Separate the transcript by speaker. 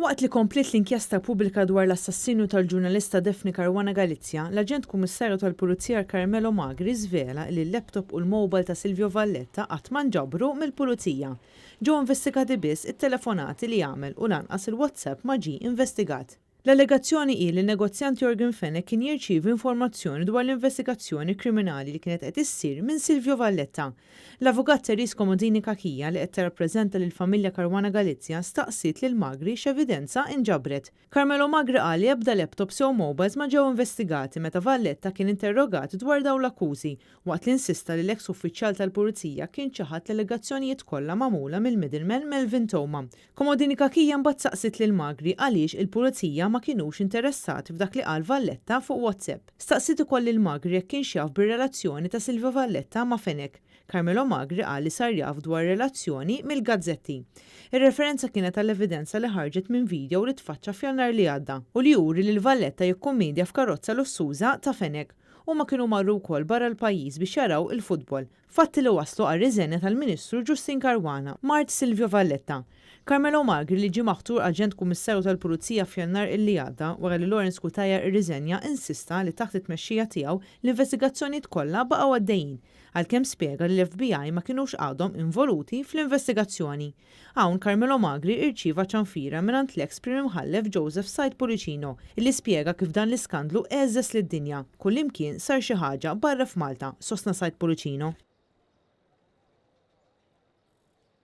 Speaker 1: Waqt li komplet l-inkjesta pubblika dwar l-assassinu tal-ġurnalista Daphne Caruana Galizia, l-Aġent Kummissarju tal-Pulizija Carmelo Magri żvela li l-laptop u l-mobile ta' Silvio Valletta qatt ma nġabru mill-Pulizija. Ġew investigati biss it-telefonati li jagħmel u lanqas il-WhatsApp ma ġie investigat. L-allegazzjoni hi li l-negozjant Jorgen Fenech kien jirċievi informazzjoni dwar l-investigazzjoni kriminali li kienet qed issir minn Silvio Valletta. L-avukat Teris Komodini Kakija li qed tirrappreżenta lill-familja Caruana Galizia staqsiet lil Magri x'evidenza inġabret. Carmelo Magri qal li ebda laptops jew mobiles ma ġew investigati meta Valletta kien interrogat dwar dawn l-akkużi, waqt li insista li l-eks uffiċjal tal-Pulizija kien ċaħat l-allegazzjonijiet kollha magħmula mill-middleman Melvin Toma. Komodini Kakija mbagħad staqsiet lil Magri għaliex il-Pulizija ma kinux interessati f'dak li qal Valletta fuq WhatsApp. Staqsit ukoll lil Magri jekk kien jaf bir-relazzjoni ta' Silvio Valletta ma' Fenech. Carmelo Magri qal li sar jaf dwar relazzjoni mill-gazzetti. Ir-referenza kienet għall-evidenza li ħarġet minn video li tfaċċa f'Jannar li għadda u li juri li l-Valletta jikkummedja f'karozza lussuża ta' Fenech u ma kienu marru wkoll barra l-pajjiż biex jaraw il-futbol. Fatti li waslu għar-riżenja tal-Ministru Justin Caruana mart Silvio Valletta. Carmelo Magri li ġie maħtur Aġent Kummissarju tal-Pulizija f'Jannar illi għadda wara li Lawrence Kutaja irriżenja insista li taħt it-tmexxija tiegħu l-investigazzjonijiet kollha baqgħu għaddejjin, għalkemm spjega li l-FBI ma kinux għadhom involuti fl-investigazzjoni. Hawn Carmelo Magri irċieva ċanfira mingħand l-eks Prim Imħallef Joseph Said Policino illi spjega kif dan l-iskandlu eżżes lid-dinja. Kullimkien sar xi ħaġa barra f'Malta, sostna Said Policino.